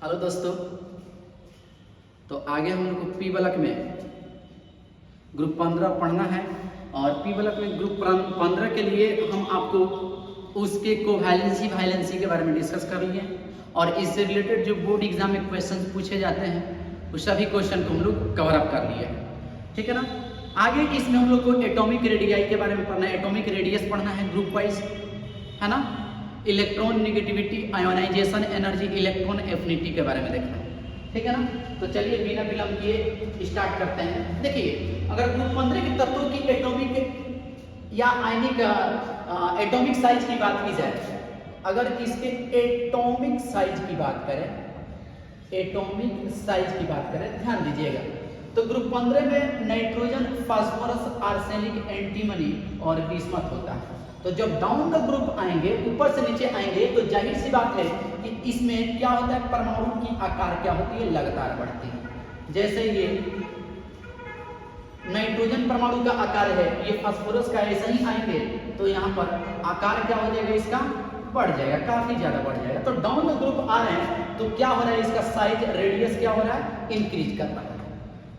Hello दोस्तों, तो आगे हम लोग को पी ब्लॉक में ग्रुप 15 पढ़ना है और पी ब्लॉक में ग्रुप 15 के लिए हम आपको उसके कोवैलेंसी वायलेंसी के बारे में डिस्कस कर लिए और इससे रिलेटेड जो बोर्ड एग्जाम में क्वेश्चन पूछे जाते हैं वो सभी क्वेश्चन को हम लोग कवर अप कर लिए हैं। ठीक है ना। आगे इसमें हम लोग को एटॉमिक रेडियाई के बारे में पढ़ना है, एटॉमिक रेडियस पढ़ना है ग्रुप वाइज, है ना। Electron negativity, ionization energy, electron affinity के बारे में देखना है। ठीक है ना। तो चलिए बिना विलंब किए स्टार्ट करते हैं। देखिए, अगर ग्रुप 15 के तत्वों की एटॉमिक या आयनिक एटॉमिक साइज की बात की जाए, अगर इसके एटॉमिक साइज की बात करें, एटॉमिक साइज की बात करें, ध्यान दीजिएगा, तो ग्रुप 15 में नाइट्रोजन, फास्फोरस, आर्सेनिक, एंटीमनी और बिस्मथ होता है। तो जब डाउन द ग्रुप आएंगे, ऊपर से नीचे आएंगे, तो जाहिर सी बात है कि इसमें क्या होता है, परमाणु की आकार क्या होती है, लगातार बढ़ती है। जैसे ये नाइट्रोजन परमाणु का आकार है, ये फास्फोरस का ऐसा ही आएंगे तो यहाँ पर आकार क्या हो जाएगा, इसका बढ़ जाएगा, काफी ज्यादा बढ़ जाएगा। तो डाउन द ग्रुप आ रहे हैं तो क्या हो रहा है, इसका साइज, रेडियस क्या हो रहा है, इंक्रीज कर रहा है।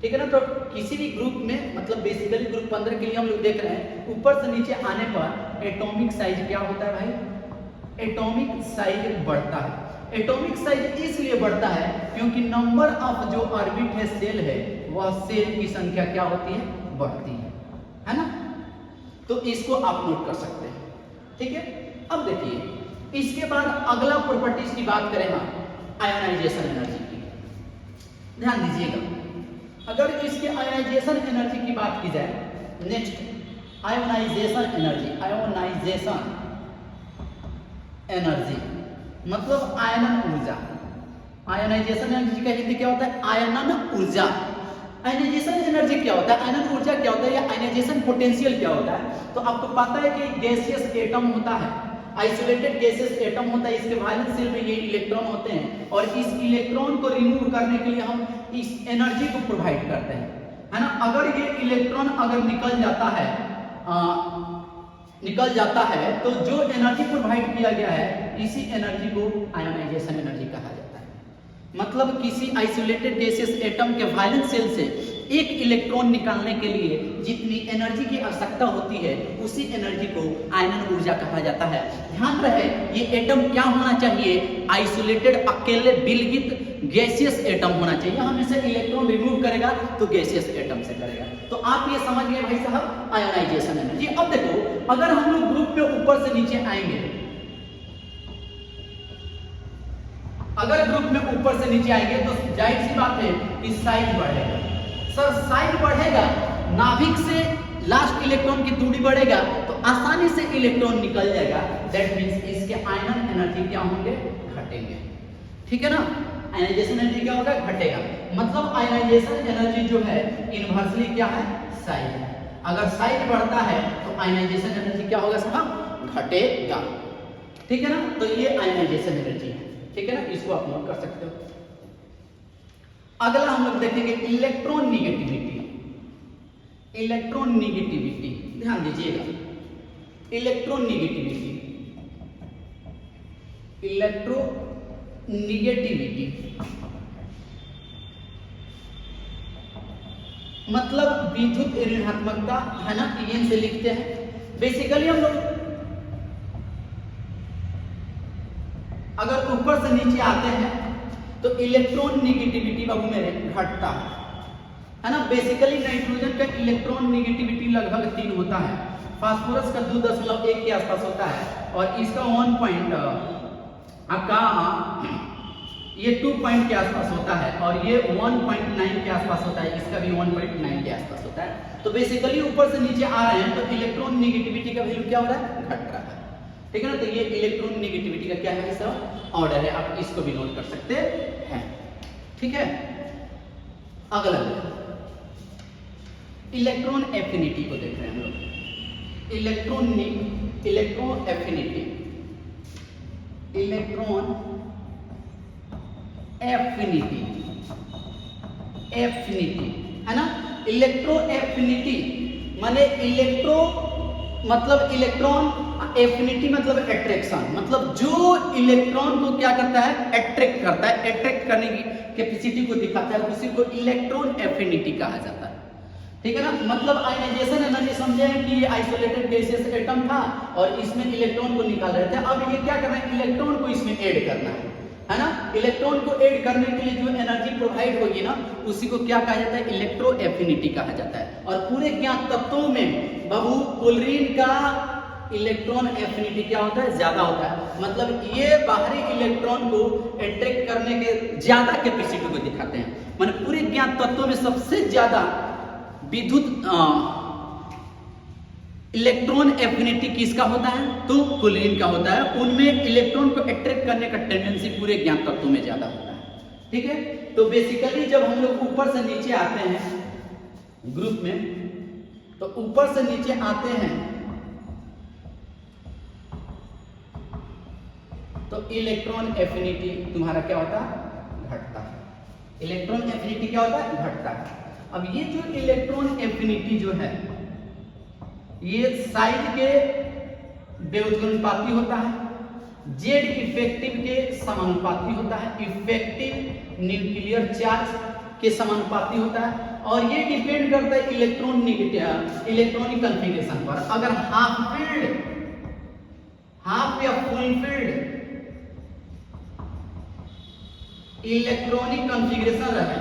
ठीक है ना। तो किसी भी ग्रुप में, मतलब बेसिकली ग्रुप 15 के लिए हम लोग देख रहे हैं, ऊपर से नीचे आने पर एटॉमिक साइज क्या होता है भाई, एटॉमिक साइज बढ़ता है। एटॉमिक साइज इसलिए बढ़ता है क्योंकि नंबर ऑफ जो ऑर्बिट है, सेल है, वह सेल की संख्या क्या होती है, बढ़ती है ना। तो इसको आप नोट कर सकते हैं। ठीक है। अब देखिए, इसके बाद अगला प्रॉपर्टीज की बात करें हम, आयोनाइजेशन एनर्जी की, ध्यान दीजिएगा। अगर इसके आयोनाइजेशन एनर्जी की बात की जाए, next ionization energy, ionization energy मतलब आयनन ऊर्जा। आयोनाइजेशन एनर्जी का हिंदी क्या होता है, आयनन ऊर्जा। आयोनाइजेशन एनर्जी क्या होता है, आयनन ऊर्जा क्या होता है, या आयोनाइजेशन पोटेंशियल क्या होता है। तो आपको पता है कि गैसियस एटम होता है, आइसोलेटेड गैसेस एटम होता है, इसके वैलेंस शेल में ये इलेक्ट्रॉन होते हैं और इस इलेक्ट्रॉन को रिमूव करने के लिए हम इस एनर्जी को प्रोवाइड करते हैं, है ना। अगर ये इलेक्ट्रॉन अगर निकल जाता है तो जो एनर्जी प्रोवाइड किया गया है, इसी एनर्जी को आयोनाइजेशन एनर्जी कहा जाता है। मतलब किसी आइसोलेटेड गैसेस एटम के वैलेंस शेल से एक इलेक्ट्रॉन निकालने के लिए जितनी एनर्जी की आवश्यकता होती है, उसी एनर्जी को आयनन ऊर्जा कहा जाता है। ध्यान रहे, ये एटम क्या होना चाहिए, आइसोलेटेड, अकेले विलगित गैसियस एटम होना चाहिए। हमेशा इलेक्ट्रॉन रिमूव करेगा तो गैसियस एटम से करेगा। तो आप ये समझ गए भाई साहब, आयोनाइजेशन एनर्जी। अब देखो, अगर हम लोग ग्रुप में ऊपर से नीचे आएंगे, अगर ग्रुप में ऊपर से नीचे आएंगे तो जाहिर सी बात है कि साइज बढ़ेगा। सर साइज बढ़ेगा, नाभिक से लास्ट इलेक्ट्रॉन की दूरी बढ़ेगा तो आसानी से इलेक्ट्रॉन निकल जाएगा। दैट मींस इसके आयनन एनर्जी क्या होंगे, घटेंगे। ठीक है ना। आयनाइजेशन एनर्जी क्या होगा, घटेगा। मतलब आयनाइजेशन एनर्जी जो है इनवर्सली क्या है, साइज है। अगर साइज बढ़ता है तो आयनाइजेशन एनर्जी क्या होगा साहब, घटेगा। ठीक है ना। तो ये आयनाइजेशन एनर्जी है। ठीक है ना, इसको आप नोट कर सकते हो। अगला हम लोग देखेंगे इलेक्ट्रॉन निगेटिविटी। इलेक्ट्रॉन निगेटिविटी, ध्यान दीजिएगा, इलेक्ट्रॉन निगेटिविटी, इलेक्ट्रो निगेटिविटी मतलब विद्युत ऋणात्मकता, है ना, इन से लिखते हैं। बेसिकली हम लोग अगर ऊपर से नीचे आते हैं तो इलेक्ट्रॉन निगेटिविटी बाबू मेरे घटता है ना। बेसिकली नाइट्रोजन का इलेक्ट्रॉन निगेटिविटी लगभग 3 होता है, फास्फोरस का 2.1 के आसपास होता है और इसका 1 पॉइंट आपका ये 2 पॉइंट के आसपास होता है और ये 1.9 के आसपास होता है, इसका भी 1.9 के आसपास होता है। तो बेसिकली ऊपर से नीचे आ रहे हैं तो इलेक्ट्रॉन निगेटिविटी का वैल्यू क्या हो रहा है, घट रहा है। ठीक है ना। तो ये इलेक्ट्रॉन निगेटिविटी का क्या है, सब ऑर्डर है, आप इसको भी नोट कर सकते हैं। ठीक है। अगला इलेक्ट्रॉन एफिनिटी को देख रहे हैं हम लोग। Electron affinity, electron affinity, affinity, है ना। इलेक्ट्रो एफिनिटी माने इलेक्ट्रो मतलब इलेक्ट्रॉन एफिनिटी मतलब अट्रैक्शन, मतलब जो इलेक्ट्रॉन को क्या करता है, अट्रैक्ट करता है, अट्रैक्ट करने की कैपेसिटी को दिखाता है, उसी को इलेक्ट्रॉन एफिनिटी कहा जाता है। ठीक है ना, मतलब आयनाइजेशन एनर्जी समझे हैं कि ये आइसोलेटेड गैसियस एटम था और इसमें इलेक्ट्रॉन को निकाल रहे थे, अब ये क्या करना है, इलेक्ट्रॉन को इसमें ऐड करना है ना। इलेक्ट्रॉन को ऐड करने के लिए जो एनर्जी प्रोवाइड होगी ना, उसी को क्या कहा जाता है, इलेक्ट्रो एफिनिटी कहा जाता है। और पूरे ज्ञात तत्वों में बाबू क्लोरीन का इलेक्ट्रॉन एफिनिटी क्या होता है, ज्यादा होता है, मतलब ये बाहरी इलेक्ट्रॉन को अट्रैक्ट करने के ज्यादा कैपेसिटी को दिखाते हैं। मतलब पूरे ज्ञात तत्वों में सबसे ज्यादा विद्युत इलेक्ट्रॉन एफिनिटी किसका होता है, तो क्लोरीन का होता है। उनमें इलेक्ट्रॉन को अट्रैक्ट करने का टेंडेंसी पूरे ज्ञात तत्वों में ज्यादा होता है। ठीक है, तो बेसिकली जब हम लोग ऊपर से नीचे आते हैं ग्रुप में, तो ऊपर से नीचे आते हैं तो इलेक्ट्रॉन एफिनिटी तुम्हारा क्या होता है, घटता है। इलेक्ट्रॉन एफिनिटी क्या होता है, घटता है। अब ये जो इलेक्ट्रॉन एफिनिटी जो है, ये साइड के व्युत्क्रमानुपाती होता है, जेड इफेक्टिव के समानुपाती होता है, इफेक्टिव न्यूक्लियर चार्ज के समानुपाती होता है, और ये डिपेंड करता है इलेक्ट्रॉनिक कॉन्फ़िगरेशन पर। अगर हाफ फील्ड, हाफ या फुल फील्ड इलेक्ट्रॉनिक कॉन्फ़िगरेशन रहे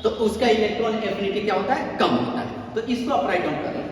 तो उसका इलेक्ट्रॉन एफिनिटी क्या होता है, कम होता है। तो इसको आप राइट डाउन करें।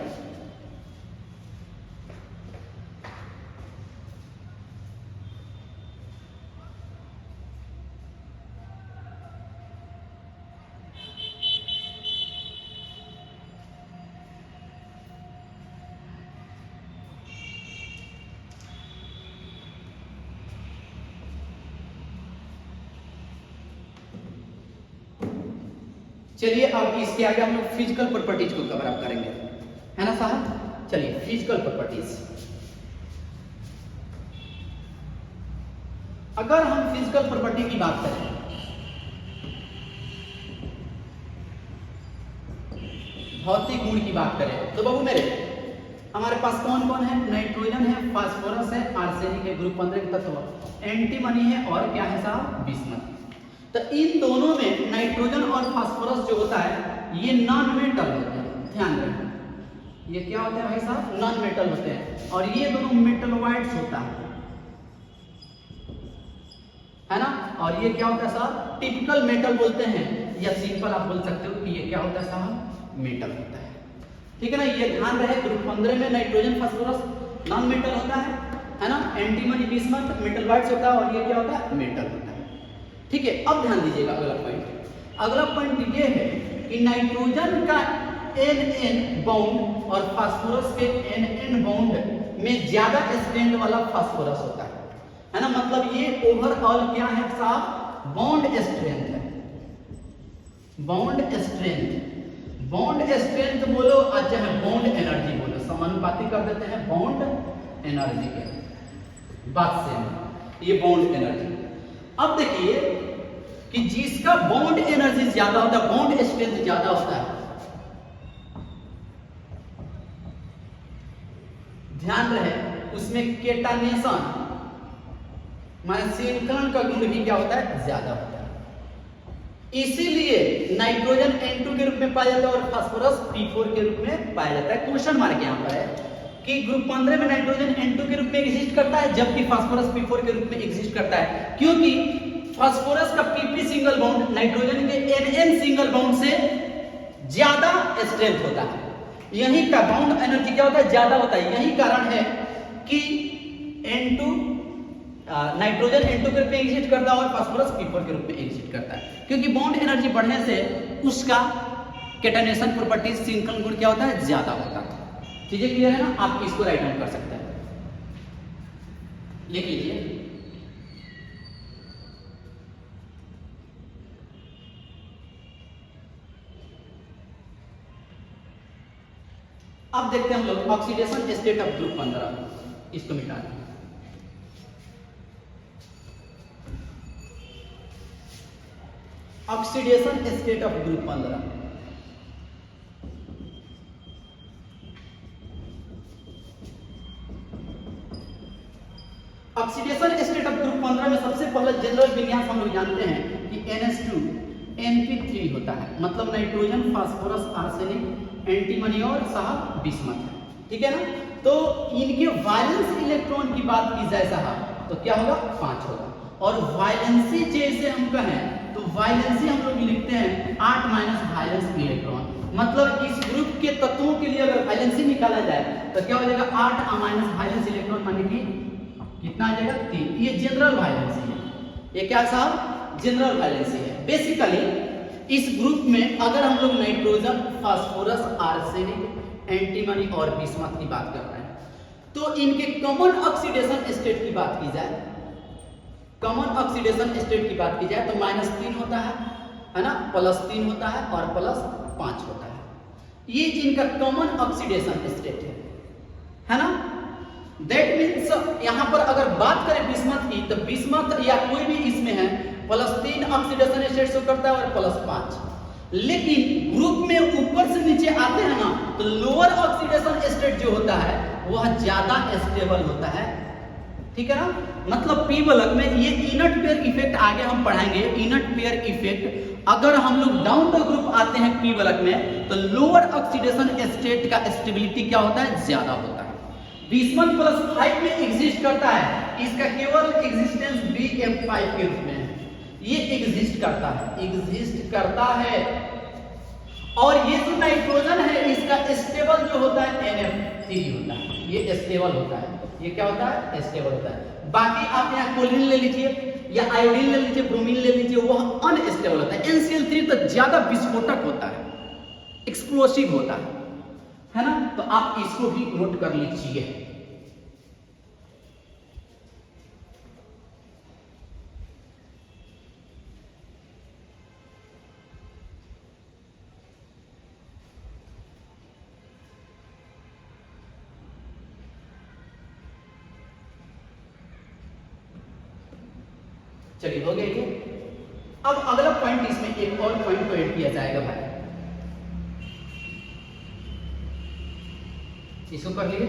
चलिए अब इसके आगे हम लोग फिजिकल प्रॉपर्टीज को कवर अप करेंगे, है ना साहब। चलिए फिजिकल प्रॉपर्टीज, अगर हम फिजिकल प्रॉपर्टी की बात करें, भौतिक गुण की बात करें, तो बाबू मेरे हमारे पास कौन कौन है, नाइट्रोजन है, फास्फोरस है, आर्सेनिक है, ग्रुप 15 के तत्व, एंटीमनी है, और क्या है साहब, बिस्मथ। तो इन दोनों में नाइट्रोजन और फास्फोरस जो होता है ये नॉन मेटल होते हैं, ध्यान रखना, ये क्या होता है भाई साहब, नॉन मेटल होते हैं, और ये दोनों मेटलॉइड्स होता है ना। और ये क्या होता है साहब, टिपिकल मेटल बोलते हैं, या सिंपल आप बोल सकते हो कि ये क्या होता है साहब, मेटल होता है। ठीक है ना, ये ध्यान रहे, ग्रुप 15 में नाइट्रोजन फास्फोरस नॉन मेटल होता है ना, एंटीमनी बिस्मथ मेटलॉइड्स होता है, और ये क्या होता है, मेटल होता है। ठीक है, अब ध्यान दीजिएगा अगला पॉइंट, अगला पॉइंट ये है कि नाइट्रोजन का NN बॉन्ड और फास्फोरस के NN बॉन्ड में ज्यादा स्ट्रेंथ वाला फास्फोरस होता है ना, मतलब ये ओवरऑल क्या है साहब, बॉन्ड स्ट्रेंथ है, बॉन्ड स्ट्रेंथ। बॉन्ड स्ट्रेंथ बोलो चाहे बॉन्ड एनर्जी बोलो, समानुपाती कर देते हैं बॉन्ड एनर्जी के, बात से ये बॉन्ड एनर्जी। अब देखिए कि जिसका बॉन्ड एनर्जी ज्यादा होता है, बॉन्ड स्ट्रेंथ ज्यादा होता है, ध्यान रहे उसमें केटानेशन माने श्रृंखलन का गुण भी क्या होता है, ज्यादा होता है। इसीलिए नाइट्रोजन N2 के रूप में पाया जाता है और फास्फोरस P4 के रूप में पाया जाता है। क्वेश्चन मार्क यहाँ पर है कि ग्रुप 15 में नाइट्रोजन N2 के रूप में एग्जिस्ट करता है, जबकि फास्फोरस P4 के रूप में एग्जिस्ट करता है, क्योंकि फास्फोरस का PP सिंगल बॉन्ड नाइट्रोजन के NN सिंगल बॉन्ड से ज्यादा स्ट्रेंथ होता है, यही का बाउंड एनर्जी क्या होता है, ज्यादा होता है। यही कारण है कि नाइट्रोजन N2 के रूप में एग्जिस्ट करता है और फास्फोरस P4 के रूप में एग्जिस्ट करता है, क्योंकि बॉन्ड एनर्जी बढ़ने से उसका केटानेशन प्रॉपर्टी श्रृंखलन गुण क्या होता है, ज्यादा होता है। चीजें क्लियर है ना, आप इसको राइट डाउन कर सकते हैं, लिख लीजिए। अब देखते हैं हम लोग ऑक्सीडेशन स्टेट ऑफ ग्रुप 15, इसको मिटा दें। Oxidation state of group 15, oxidation state of group 15 में सबसे पहले जनरल विन्यास हम लोग जानते हैं कि NH2 NP3 होता है, मतलब नाइट्रोजन, फास्फोरस, आर्सेनिक, एंटीमनी और साहब बिस्मथ है, ठीक है ना। तो इनके वायलेंस इलेक्ट्रॉन की बात की जाए साहब तो क्या होगा, 5 होगा। और वायलेंसी जैसे हम कहें तो वायलेंसी हम लोग लिखते हैं 8 माइनस वायलेंस इलेक्ट्रॉन, मतलब इस ग्रुप के तत्वों के लिए अगर वायलेंसी निकाला जाए तो क्या हो जाएगा, 8 माइनस वायलेंस इलेक्ट्रॉन माने कि कितना आ जाएगा, 3। ये जनरल वायलेंसी है, ये क्या साहब, जनरल वायलेंसी है। बेसिकली इस ग्रुप में अगर हम लोग नाइट्रोजन, फास्फोरस, आर्सेनिक, एंटीमनी और बिस्मथ की बात कर रहे हैं तो इनके कॉमन ऑक्सीडेशन स्टेट की बात की जाए, कॉमन ऑक्सीडेशन स्टेट की बात की जाए तो -3 होता है ना, +3 होता है और +5 होता है। ये इनका कॉमन ऑक्सीडेशन स्टेट है ना। दैट मीन्स यहां पर अगर बात करें बिस्मथ की तो बिस्मथ या कोई भी इसमें है +3 ऑक्सीडेशन स्टेट शो करता है और +5, लेकिन ग्रुप में ऊपर से नीचे आते हैं ना तो लोअर ऑक्सीडेशन स्टेट जो होता है वह ज्यादा स्टेबल होता है, ठीक है ना। मतलब पी बलक में ये इनट पेयर इफेक्ट आगे हम पढ़ाएंगे, इनट पेयर इफेक्ट अगर हम लोग डाउन द ग्रुप आते हैं पी बलक में तो लोअर ऑक्सीडेशन स्टेट का स्टेबिलिटी क्या होता है, ज्यादा होता है। बिस्मथ +5 में एग्जिस्ट करता है, इसका केवल एग्जिस्टेंस BF5 के रूप में है, ये एग्जिस्ट करता है। और ये जो नाइट्रोजन है इसका स्टेबल जो होता है NF3 होता है, ये स्टेबल होता है, ये क्या होता है, स्टेबल होता है। बाकी आप यहाँ क्लोरीन ले लीजिए या आयोडीन ले लीजिए, ब्रोमीन ले लीजिए, वह अनस्टेबल होता है। NCl3 तो ज्यादा विस्फोटक होता है, एक्सप्लोसिव होता है ना। तो आप इसको भी नोट कर लीजिए। चलिए हो गया ये। अब अगला पॉइंट, इसमें एक और पॉइंट को ऐड किया जाएगा भाई, इसको कर लिए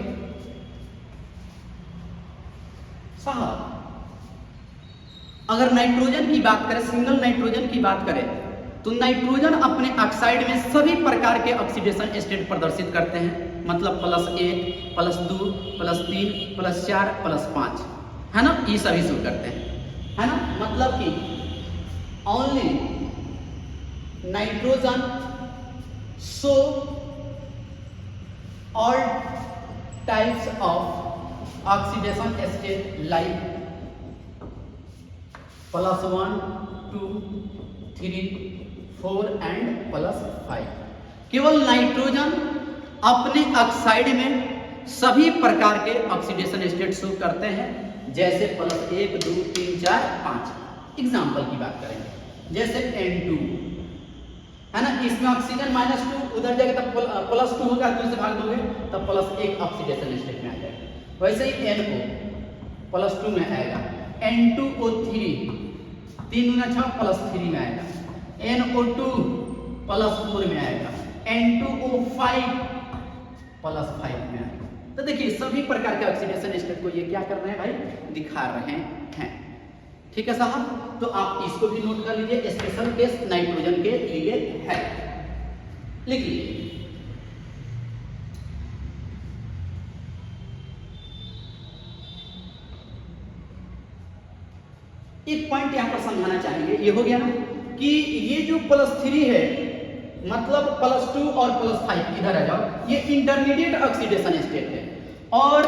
साहब। अगर नाइट्रोजन की बात करें, सिंगल नाइट्रोजन की बात करें तो नाइट्रोजन अपने ऑक्साइड में सभी प्रकार के ऑक्सीडेशन स्टेट प्रदर्शित करते हैं, मतलब +1, +2, +3, +4, +5 है ना, ये सभी शो करते हैं, है ना। मतलब कि only nitrogen show all types of oxidation state like +1, 2, 3, 4 and +5। केवल नाइट्रोजन अपने ऑक्साइड में सभी प्रकार के ऑक्सीडेशन स्टेट शो करते हैं, जैसे +1, 2, 3, 4, 5। एग्जाम्पल की बात करें जैसे N2 है ना, इसमें ऑक्सीजन -2 उधर जाएगा तब +2 होगा, 2 से भाग दोगे तब +1 ऑक्सीडेशन स्टेट में आ जाएगा। वैसे ही NO +2 में आएगा, N2O3 3 × 6 +3 में आएगा, NO2 +4 में आएगा, N2O5 +5 में आएगा। तो देखिए सभी प्रकार के ऑक्सीडेशन स्टेट को ये क्या कर रहे हैं भाई, दिखा रहे हैं, ठीक है साहब। तो आप इसको भी नोट कर लीजिए, स्पेशल केस नाइट्रोजन के लिए है, लिख लीजिए। एक पॉइंट यहां पर समझाना चाहेंगे, ये हो गया ना कि ये जो +3 है मतलब +2 और +5 इधर आ जाओ, ये इंटरमीडिएट ऑक्सीडेशन स्टेट है। और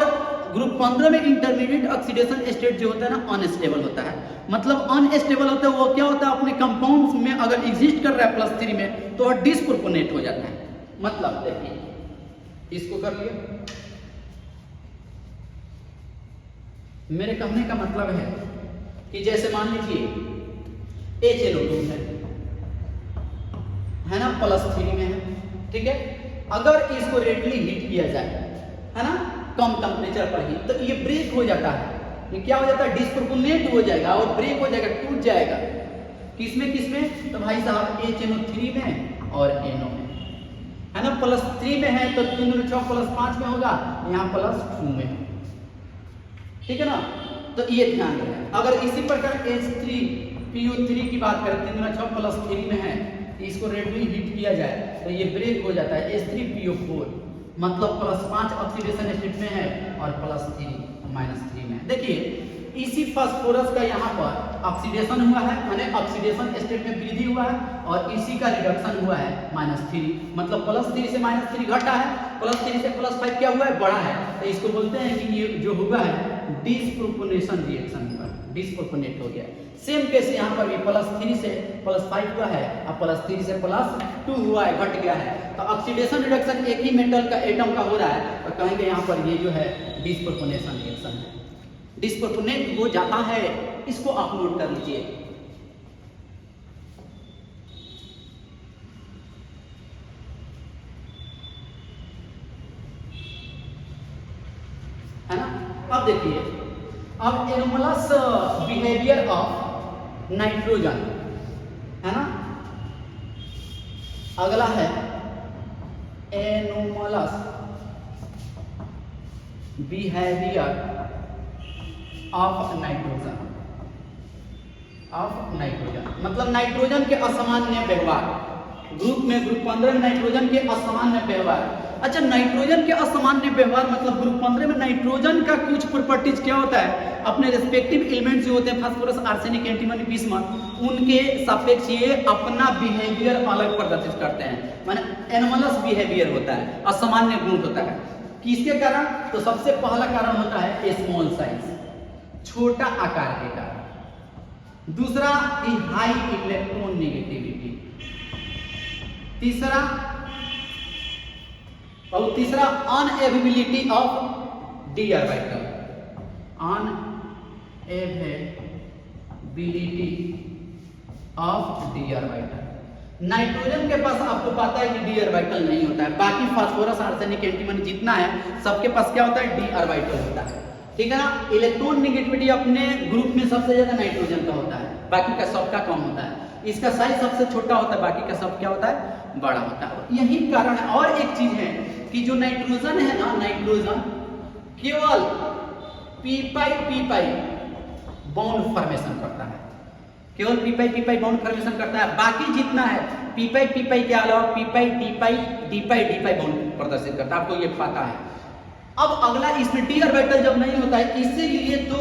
ग्रुप 15 में इंटरमीडिएट ऑक्सीडेशन स्टेट जो होता है ना अनस्टेबल होता है, मतलब अनस्टेबल होता है वो क्या होता है, अपने कंपाउंड्स में अगर एग्जिस्ट कर रहा है +3 में तो वह डिस्प्रोपोर्शनेट हो जाता है। मतलब देखिए इसको कर लिए, मेरे कहने का मतलब है कि जैसे मान लीजिए HNO2 है ना, +3 में है, ठीक है। अगर इसको रेडली हीट किया जाए है ना कम टेम्परेचर पर ही, तो ये ब्रेक हो जाता है, ये क्या हो जाता है, डिस्प्रोपोर्शनेट हो जाएगा और ब्रेक हो जाएगा, टूट जाएगा। किसमें किसमें, तो भाई साहब HNO3 में और NO में, है ना। +3 में है तो 3 × 6 +5 में होगा, यहाँ +2 में, ठीक है ना। तो ये ध्यान रहे। अगर इसी प्रकार H3PO3 की बात करें 3 6 प्लस 3 में है, इसको रेडली हीट किया जाए तो ये ब्रेक हो जाता है H3PO4, मतलब +5 ऑक्सीडेशन स्टेट में है और +3 -3 में। देखिए इसी फास्फोरस का यहाँ पर ऑक्सीडेशन हुआ है, माने ऑक्सीडेशन स्टेट में वृद्धि हुआ है, और इसी का रिडक्शन हुआ है -3, मतलब +3 से -3 घटा है, +3 से +5 क्या हुआ है, बढ़ा है। तो इसको बोलते हैं कि ये जो हुआ है डिस्प्रोपोर्शनल रिएक्शन हुआ, डिस्प्रोपोर्शनेट हो गया। सेम केस यहाँ पर भी +3 से +5 हुआ है और +3 से +2 हुआ है, घट गया है। तो ऑक्सीडेशन रिडक्शन एक ही मेटल का एटम का हो रहा है, तो कहेंगे यहाँ पर ये जो है डिस्प्रोपोर्शनेशन रिएक्शन है, डिस्प्रोपोर्शनेट हो जाता है। इसको आप नोट कर लीजिए। है ना। अब देखिए, अब एनोमलस बिहेवियर ऑफ नाइट्रोजन, है ना। अगला है एनोमलस बिहेवियर ऑफ नाइट्रोजन, मतलब नाइट्रोजन के असामान्य व्यवहार। ग्रुप 15 में नाइट्रोजन के असामान्य व्यवहार। अच्छा, नाइट्रोजन के असामान्य व्यवहार मतलब ग्रुप 15 में नाइट्रोजन का कुछ प्रॉपर्टीज क्या होता है, अपने रिस्पेक्टिव एलिमेंट्स जो होते हैं फास्फोरस, आर्सेनिक, एंटीमनी, बिस्मथ, उनके सापेक्ष ये अपना बिहेवियर अलग प्रदर्शित करते हैं, माने एनोमलस बिहेवियर होता है, असामान्य गुण होता है। किसके कारण? तो सबसे पहला कारण होता है स्मॉल साइज, छोटा आकार के कारण। दूसरा हाई इलेक्ट्रॉन नेगेटिविटी। तीसरा अनएवेबिलिटी ऑफ डी ऑर्बिटल, नाइट्रोजन के पास आपको पता है कि डी ऑर्बिटल नहीं होता है। बाकी फास्फोरस, आर्सेनिक, एंटीमनी जितना है सबके पास क्या होता है, डी ऑर्बिटल होता है, ठीक है ना। इलेक्ट्रॉन नेगेटिविटी अपने ग्रुप में सबसे ज्यादा नाइट्रोजन का होता है, बाकी का सबका कम होता है। इसका साइज सबसे छोटा होता है, बाकी का सब क्या होता है, बड़ा होता है। यही कारण है। और एक चीज है कि जो नाइट्रोजन है ना, नाइट्रोजन केवल पी पाई बॉन्ड फॉर्मेशन करता है, केवल पी पाई बॉन्ड फॉर्मेशन करता है। बाकी जितना है पी पाई के अलावा डी पाई बॉन्ड प्रदर्शित करता है, आपको ये पता है। अब अगला, इसमें डी ऑर्बिटल जब नहीं होता है, इसीलिए तो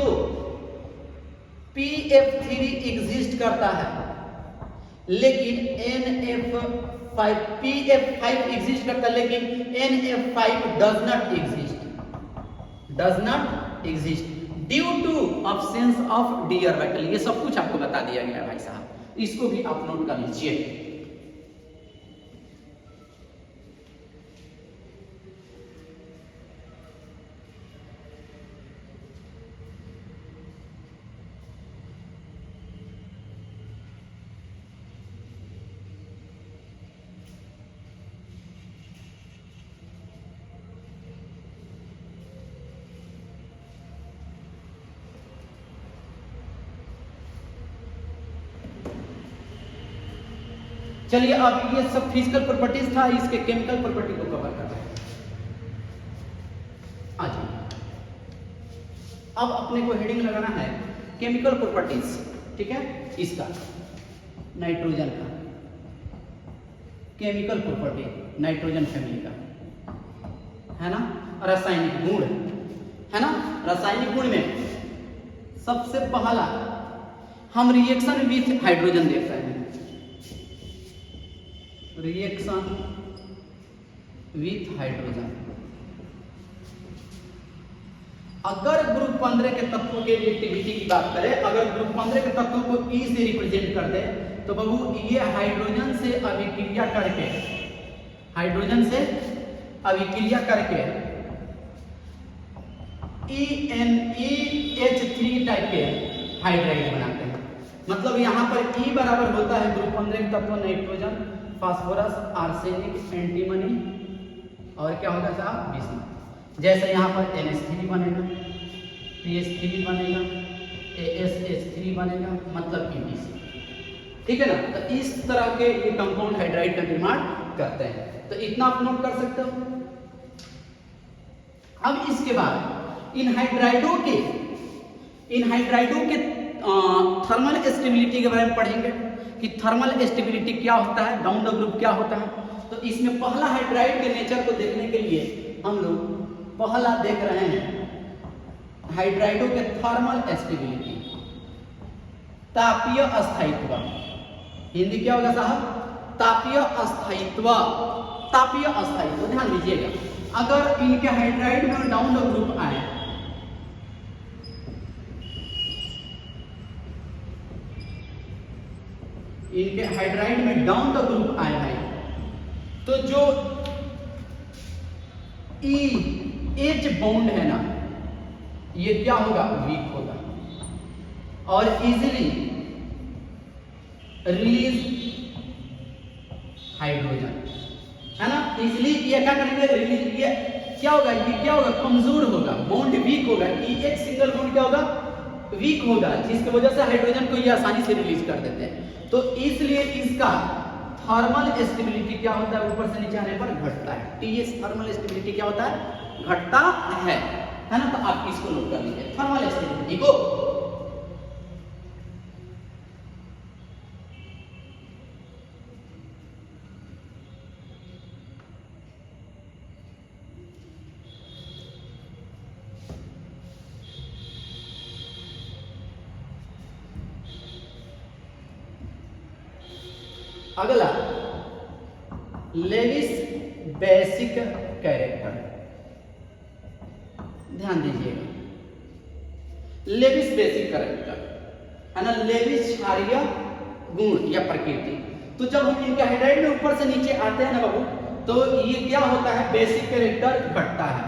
PF3 एग्जिस्ट करता है, लेकिन PF5 एग्जिस्ट करता है, लेकिन NF5 does not exist due to absence of D orbital. ये सब कुछ आपको बता दिया गया है भाई साहब, इसको भी आप नोट कर लीजिए। चलिए, अब ये सब फिजिकल प्रॉपर्टीज था, इसके केमिकल प्रॉपर्टी को कवर कर रहे हैं। आज अब अपने को हेडिंग लगाना है केमिकल प्रॉपर्टीज, ठीक है। इसका नाइट्रोजन का केमिकल प्रॉपर्टी, नाइट्रोजन फैमिली का, है ना। रासायनिक गुण, है ना। रासायनिक गुण में सबसे पहला हम रिएक्शन विथ हाइड्रोजन देख रहे हैं, रिएक्शन विथ हाइड्रोजन। अगर ग्रुप 15 के तत्वों के रिएक्टिविटी की बात करें, अगर ग्रुप 15 के तत्वों को E से रिप्रेजेंट कर दे, तो बाबू ये हाइड्रोजन से अभिक्रिया करके, हाइड्रोजन से अभिक्रिया करके EnH3 टाइप के हाइड्राइड बनाते हैं। मतलब यहाँ पर E बराबर होता है ग्रुप 15 के तत्व नाइट्रोजन, फास्फोरस, आर्सेनिक, एंटीमनी और क्या होगा साहब, बिस्मथ। जैसे यहाँ पर NH3 बनेगा, PH3 बनेगा, ASH3 बनेगा, मतलब EPC, ठीक है ना। तो इस तरह के ये कंपाउंड हाइड्राइड का निर्माण करते हैं। तो इतना आप नोट कर सकते हो। अब इसके बाद इन हाइड्राइडों के इन हाइड्राइडों के थर्मल स्टेबिलिटी के बारे में पढ़ेंगे कि थर्मल स्टेबिलिटी क्या होता है, डाउन द ग्रुप क्या होता है। तो इसमें पहला हाइड्राइड के नेचर को देखने के लिए हम लोग पहला देख रहे हैं हाइड्राइडों के थर्मल स्टेबिलिटी, तापीय अस्थायित्व। हिंदी क्या होगा साहब? तापीय अस्थायित्व। तापीय अस्थायित्व ध्यान दीजिएगा, अगर इनके हाइड्राइड में डाउन द ग्रुप आए, इनके हाइड्राइड में डाउन द ग्रुप आए हैं, तो जो एच बॉन्ड है ना, ये क्या होगा? वीक होगा और इजीली रिलीज हाइड्रोजन, है ना। इजीली ये क्या करेंगे? रिलीज। ये क्या होगा? ये क्या होगा? कमजोर होगा, बॉन्ड वीक होगा। एक सिंगल बॉन्ड क्या होगा? वीक होगा, जिसकी वजह से हाइड्रोजन को ये आसानी से रिलीज कर देते हैं। तो इसलिए इसका थर्मल स्टेबिलिटी क्या होता है? ऊपर से नीचे आने पर घटता है। टीएस थर्मल स्टेबिलिटी क्या होता है? घटता है ना। तो आप इसको नोट कर लीजिए, थर्मल स्टेबिलिटी को। अगला लेविस बेसिक कैरेक्टर, ध्यान दीजिएगा। लेविस बेसिक कैरेक्टर है ना, लेविस क्षारीय गुण या प्रकृति। तो जब हम इनके हाइड्राइड में ऊपर से नीचे आते हैं ना बाबू, तो ये क्या होता है? बेसिक कैरेक्टर घटता है।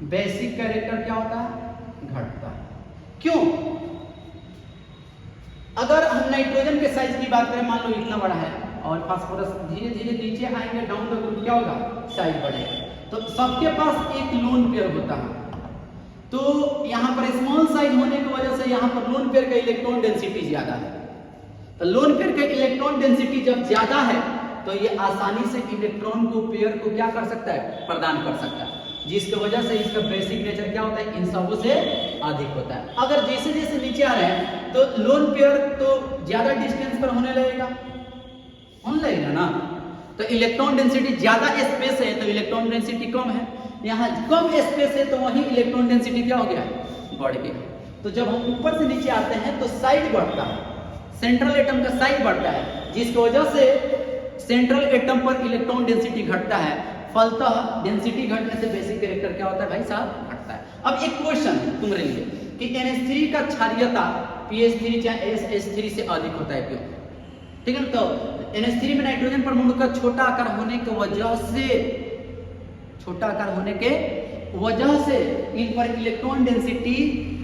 बेसिक कैरेक्टर क्या होता है? घटता है। क्यों? अगर हम नाइट्रोजन के साइज की बात करें, मान लो इतना बड़ा है, और फास्फोरस धीरे धीरे नीचे आएंगे, डाउन द ग्रुप क्या होगा? साइज बढ़ेगा। तो सबके पास एक लोन पेयर होता है। तो यहाँ पर स्मॉल साइज होने की वजह से यहाँ पर लोन पेयर का इलेक्ट्रॉन डेंसिटी ज्यादा है। तो लोन पेयर का इलेक्ट्रॉन डेंसिटी जब ज्यादा है, तो ये आसानी से इलेक्ट्रॉन को पेयर को क्या कर सकता है? प्रदान कर सकता है, जिसकी वजह से इसका बेसिक नेचर क्या होता है? इन सबों से अधिक होता है। अगर जैसे जैसे नीचे आ रहे हैं, तो लोन पेयर तो ज्यादा डिस्टेंस पर होने लगेगा ना। तो इलेक्ट्रॉन डेंसिटी ज्यादा स्पेस है तो इलेक्ट्रॉन डेंसिटी कम है, यहाँ कम स्पेस है तो वहीं इलेक्ट्रॉन डेंसिटी क्या हो गया? बढ़ गया। तो जब हम ऊपर से नीचे आते हैं तो साइज बढ़ता है, सेंट्रल एटम का साइज बढ़ता है, जिसकी वजह से सेंट्रल एटम पर इलेक्ट्रॉन डेंसिटी घटता है। फलतः डेंसिटी घटने से बेसिक कैरेक्टर क्या होता है भाई साहब? घटता है। अब एक क्वेश्चन तुम्हारे लिए कि NH3 का क्षारीयता PH3 चाहे SH3 से अधिक होता है, क्यों? ठीक है ना। तो NH3 में नाइट्रोजन परमाणु का छोटा आकार होने की वजह से, छोटा आकार होने के वजह से इन पर इलेक्ट्रॉन डेंसिटी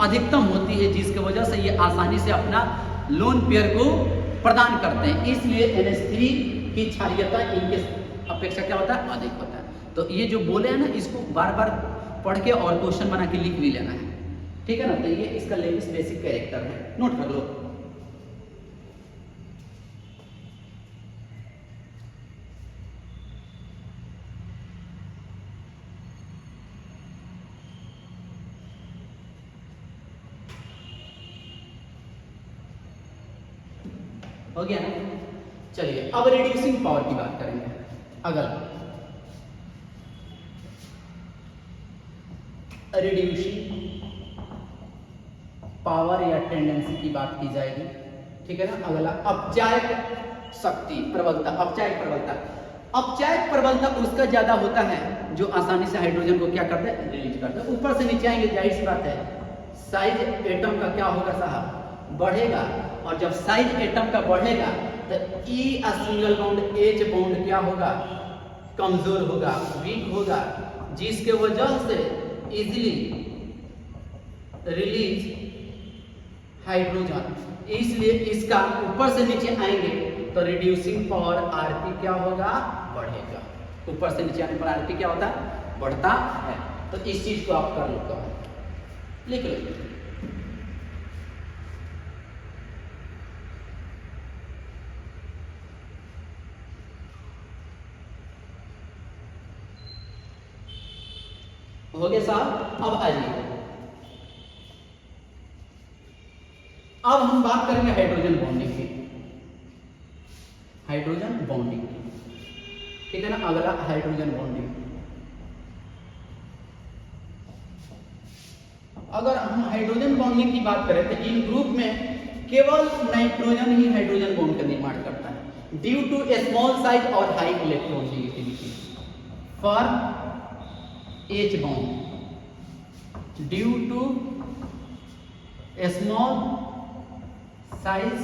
अधिकतम होती है, जिसकी वजह से ये आसानी से अपना लोन पेयर को प्रदान करते हैं। इसलिए NH3 की क्षारीयता इनके अपेक्षा क्या होता है? अधिक होता है। तो ये जो बोले हैं ना, इसको बार बार पढ़ के और क्वेश्चन बना के लिख भी लेना है, ठीक है ना। तो ये इसका लेविस बेसिक कैरेक्टर है, नोट कर लो। हो गया ना। चलिए अब रिड्यूसिंग पावर की बात करेंगे। अगर रिड्यूसिंग पावर या टेंडेंसी की बात की जाएगी, ठीक है ना। अगला अपचायक शक्ति, प्रबलता, अपचायक प्रबलता। अपचायक प्रबलता उसका ज्यादा होता है जो आसानी से हाइड्रोजन को क्या करते हैं? रिलीज करते हैं। ऊपर से नीचे आएंगे, जाहिर सी बात है साइज एटम का क्या होगा साहब? बढ़ेगा। और जब साइज एटम का बढ़ेगा तो ई सिंगल बॉन्ड एच बॉन्ड क्या होगा? कमजोर होगा, वीक होगा, जिसके वजह से इजीली रिलीज हाइड्रोजन। इसलिए इसका ऊपर से नीचे आएंगे तो रिड्यूसिंग पावर आरपी क्या होगा? बढ़ेगा। ऊपर से नीचे आने पर आरपी क्या होता है? बढ़ता है। तो इस चीज को आप कर लो, तो लिख लो। हो गया साहब। अब आ जाइए, अब हम बात करेंगे हाइड्रोजन बॉन्डिंग की, हाइड्रोजन बॉन्डिंग, ठीक है ना। अगला हाइड्रोजन बॉन्डिंग, अगर हम हाइड्रोजन बॉन्डिंग की बात करें तो इन ग्रुप में केवल नाइट्रोजन ही हाइड्रोजन बॉन्ड का निर्माण करता है ड्यू टू स्मॉल साइज और high electron negativity for H bond due to small size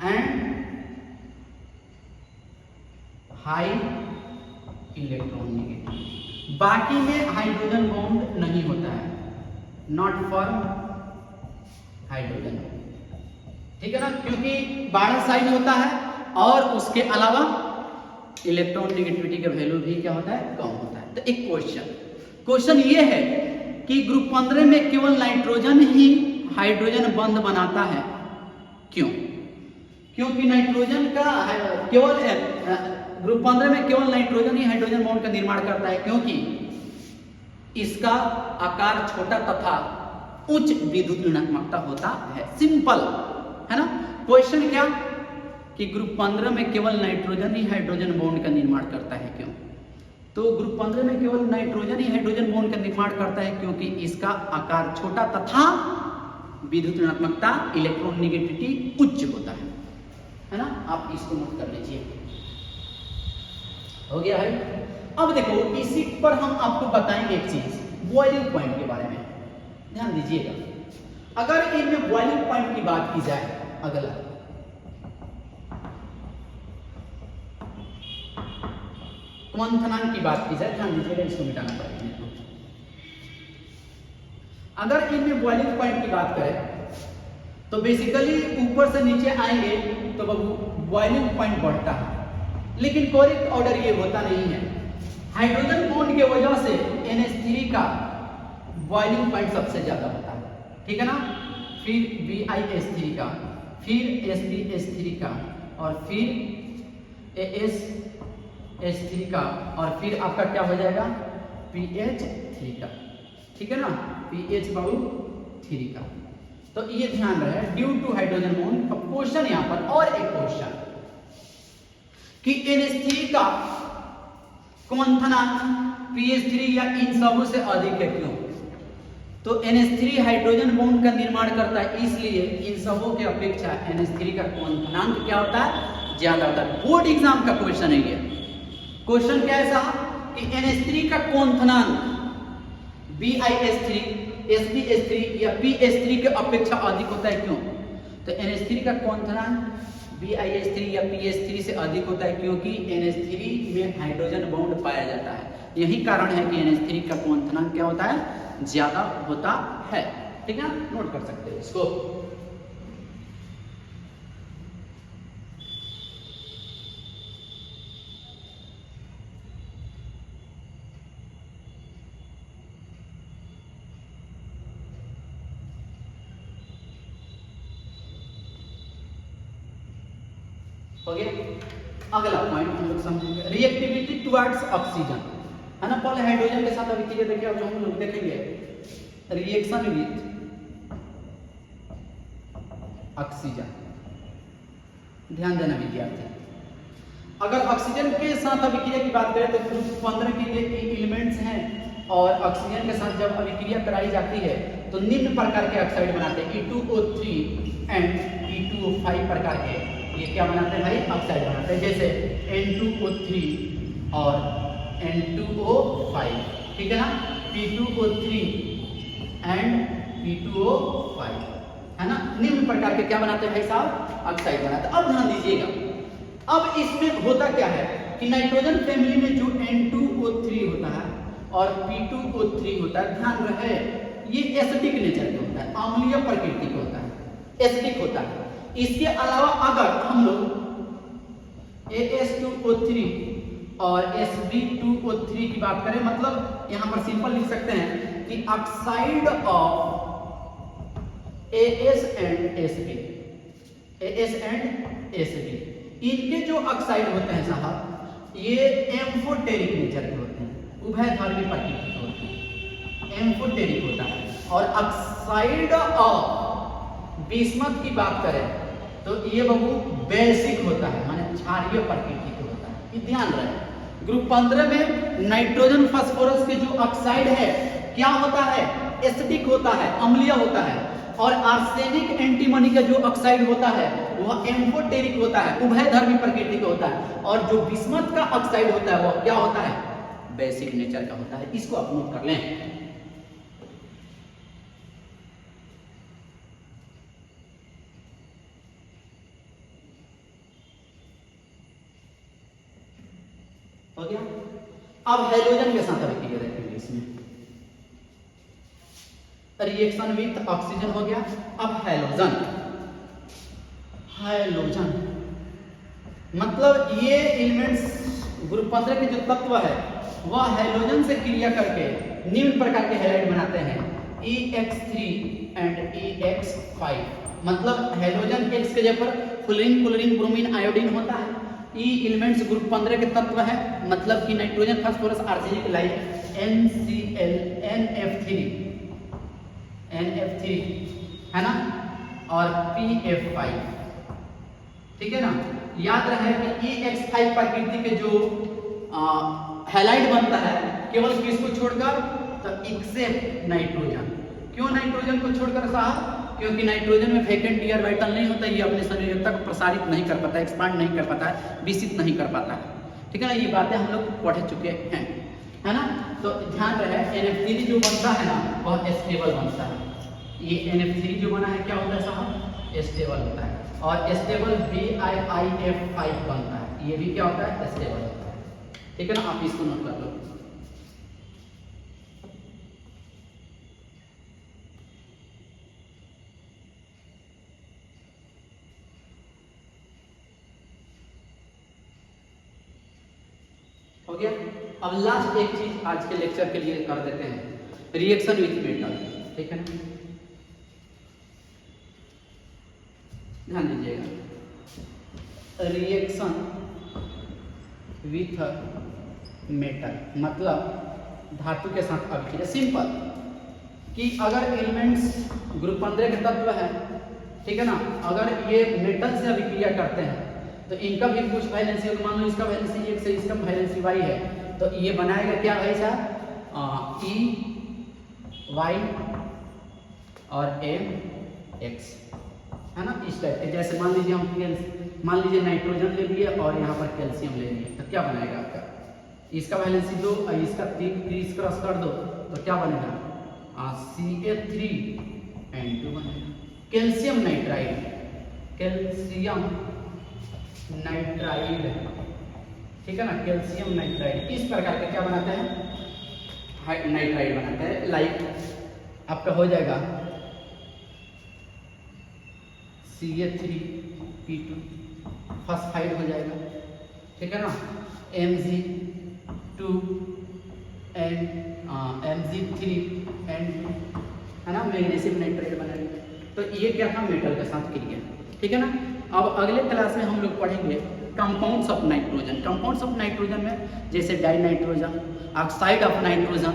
and high electron negativity. बाकी में हाइड्रोजन बॉन्ड नहीं होता है, नॉट फॉर हाइड्रोजन, ठीक है ना, क्योंकि बड़ा साइज होता है और उसके अलावा इलेक्ट्रॉन नेगेटिविटी का वैल्यू भी क्या होता है, कम होता है। तो एक क्वेश्चन ये है कि ग्रुप 15 में केवल नाइट्रोजन ही हाइड्रोजन बंध बनाता है, क्यों? क्योंकि नाइट्रोजन का केवल ग्रुप 15 में केवल नाइट्रोजन ही हाइड्रोजन बॉन्ड का निर्माण करता है, क्योंकि इसका आकार छोटा तथा उच्च विद्युत ऋणात्मकता होता है। सिंपल है ना। क्वेश्चन क्या कि ग्रुप 15 में केवल नाइट्रोजन ही हाइड्रोजन बॉन्ड का निर्माण करता है, क्यों? तो ग्रुप 15 में केवल नाइट्रोजन ही हाइड्रोजन बॉन्ड का निर्माण करता है क्योंकि इसका आकार छोटा तथा विद्युत ऋणात्मकता इलेक्ट्रॉन नेगेटिविटी उच्च होता है ना। आप इसको नोट कर लीजिए, हो गया है। अब देखो इसी पर हम आपको बताएंगे एक चीज, बॉइलिंग पॉइंट के बारे में ध्यान दीजिएगा। अगर इनमें बॉइलिंग पॉइंट की बात की जाए, अगला क्वथनांक की बात की जाए, ध्यान दीजिएगा, इसको मिटाना पड़ेगा। अगर इनमें बॉइलिंग पॉइंट की बात करें तो बेसिकली ऊपर से नीचे आएंगे तो बॉइलिंग पॉइंट बढ़ता है, लेकिन करेक्ट ऑर्डर ये होता नहीं है। हाइड्रोजन बॉन्ड के वजह से NH3 का बॉइलिंग पॉइंट सबसे ज्यादा होता है, ठीक है ना। फिर BiS3 का, फिर SbS3 का, और फिर AsH3 का, और फिर आपका क्या हो जाएगा PH3 का, ठीक है ना, PH3 का। तो ये ध्यान रहे ड्यू टू हाइड्रोजन बॉन्ड। अब क्वेश्चन यहां पर और एक क्वेश्चन कि NH3 का क्वथनांक PH3 या इन सबों से अधिक है, क्यों? तो NH3 हाइड्रोजन बॉन्ड का निर्माण करता है, इसलिए इन सबों के अपेक्षा NH3 का क्वथनांक क्या होता है, ज्यादा होता है। बोर्ड एग्जाम का क्वेश्चन है ये। क्वेश्चन क्या है साहब कि NH3 का क्वथनांक BiS3, SbS3 या PH3 के अपेक्षा अधिक होता है, क्यों? तो NH3 का क्वथनांक BiS3 या PH3 से अधिक होता है क्योंकि NH3 में हाइड्रोजन बॉन्ड पाया जाता है। यही कारण है कि NH3 का क्वथनांक क्या होता है, ज्यादा होता है, ठीक है, नोट कर सकते हो इसको। हो गया। अगला पॉइंट हम लोग समझेंगे रिएक्टिविटी टुवर्ड्स ऑक्सीजन, है ना। पहले हाइड्रोजन के साथ अभिक्रिया देखिए, अब जो हम लोग देखेंगे रिएक्शन विथ ऑक्सीजन। ध्यान देना विद्यार्थी, अगर ऑक्सीजन के साथ अभिक्रिया की बात करें तो ग्रुप 15 के लिए एलिमेंट्स हैं और ऑक्सीजन के साथ जब अभिक्रिया कराई जाती है तो निम्न प्रकार के ऑक्साइड बनाते हैं, E2O3 एंड E2O5 प्रकार के ये क्या बनाते हैं भाई, ऑक्साइड बनाते हैं, जैसे N2O3 और N2O5, ठीक है ना, P2O3 एंड P2O5, है ना। निम्न प्रकार के क्या बनाते हैं भाई साहब, ऑक्साइड बनाते हैं। अब ध्यान दीजिएगा, अब इसमें होता क्या है कि नाइट्रोजन फैमिली में जो N2O3 होता है और P2O3 होता है, ध्यान रहे ये एसिडिक नेचर का होता है, अम्लीय प्रकृति का होता है, एसिडिक होता है। इसके अलावा अगर हम लोग AS2O3 और Sb2O3 की बात करें, मतलब यहां पर सिंपल लिख सकते हैं कि oxide of AS and Sb, AS and Sb, इनके जो ऑक्साइड होते हैं साहब ये एम्फोटेरिक नेचर के होते हैं, उभयधर्मी प्रकृति के होते हैं, एम्फोटेरिक होता है। और ऑक्साइड ऑफ बिस्मथ की बात करें तो ये बबू बेसिक होता है, माने क्षारीय प्रकृति का होता है, ये ध्यान रहे। ग्रुप 15 में नाइट्रोजन फास्फोरस के जो ऑक्साइड है क्या होता है, एसिडिक होता है, अम्लीय होता है। और आर्सेनिक एंटीमनी का जो ऑक्साइड होता है वह एम्फोटेरिक होता है, उभयधर्मी प्रकृति का होता है। और जो बिस्मथ का ऑक्साइड होता है वह क्या होता है, बेसिक नेचर का होता है। इसको आप नोट कर लें। हो गया। अब हाइड्रोजन के साथ अभी देखेंगे इसमें रिएक्शन विथ ऑक्सीजन हो गया। अब हैलोजन, हैलोजन मतलब ये एलिमेंट्स ग्रुप 15 के जो तत्व है वह हैलोजन से क्रिया करके निम्न प्रकार के हैलाइड बनाते हैं, EX3 एंड EX5। मतलब हैलोजन X के जगह पर फ्लोरीन, क्लोरीन, ब्रोमीन, आयोडीन होता है। ई एलिमेंट्स ग्रुप 15 के तत्व है, मतलब कि nitrogen, phosphorus, arsenic, like NCl, NF3 है ना, और PF5, ठीक है ना। याद रहे कि EX5 प्रकृति के जो हैलाइड बनता है केवल किसको छोड़कर, तो एक्सेप्ट नाइट्रोजन। क्यों नाइट्रोजन को छोड़कर साहब, क्योंकि नाइट्रोजन में वैकेंट डी ऑर्बिटल नहीं होता, ये अपने शरीर तक प्रसारित नहीं कर पाता, एक्सपांड नहीं कर पाता है, विकसित नहीं कर पाता है, ठीक है ना। ये बातें हम लोग पढ़ चुके हैं, है ना। तो ध्यान रहे NF3 जो बनता है ना वह स्टेबल बनता है। ये NF3 जो बना है क्या होता है साहब, स्टेबल होता है। और स्टेबल BiIF5 बनता है, ये भी क्या होता है, स्टेबल होता है, ठीक है ना। आप इसको नोट कर लो। हो गया। अब लास्ट एक चीज आज के लेक्चर के लिए कर देते हैं, रिएक्शन विथ मेटल, ठीक है ना। ध्यान दीजिएगा, रिएक्शन विथ मेटल मतलब धातु के साथ अभिक्रिया। सिंपल कि अगर एलिमेंट्स ग्रुप 15 के तत्व है, ठीक है ना, अगर ये मेटल से अभिक्रिया करते हैं तो इनका भी कुछ वैलेंसी होगा। मान लो इसका वैलेंसी 1 से इसका वैलेंसी y है, तो ये बनाएगा क्या भाई साहब, EY और MX, है ना, इस टाइप के। जैसे मान लीजिए मान लीजिए नाइट्रोजन ले लिए और यहाँ पर कैल्शियम ले लिए, तो क्या बनेगा आपका, इसका वैलेंसी 2 और इसका 3 क्रॉस कर दो तो क्या बनेगा, Ca3N2 बनेगा। कैल्शियम नाइट्राइड, कैल्शियम नाइट्राइड, ठीक है ना, कैल्शियम नाइट्राइड। इस प्रकार का क्या बनाते हैं, नाइट्राइड बनाते हैं। लाइक आपका हो जाएगा Ca3P2 फॉस्फाइड हो जाएगा, ठीक है ना, Mg3N2 है ना, मैग्नीशियम नाइट्राइड बनाएगा। तो ये क्या था, मेटल के साथ क्रिया, ठीक है ना। अब अगले क्लास में हम लोग पढ़ेंगे compounds of nitrogen. Compounds of nitrogen में जैसे die nitrogen, oxide of nitrogen,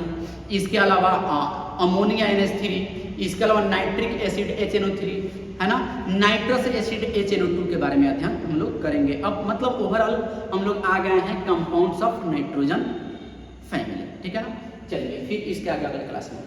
इसके अलावा अमोनिया NH3, इसके अलावा नाइट्रिक एसिड HNO3, है ना, नाइट्रस एसिड HNO2 के बारे में अध्ययन हम लोग करेंगे। अब मतलब ओवरऑल हम लोग आ गए हैं कंपाउंड्स ऑफ नाइट्रोजन फैमिली, ठीक है ना। चलिए फिर इसके आगे अगले क्लास में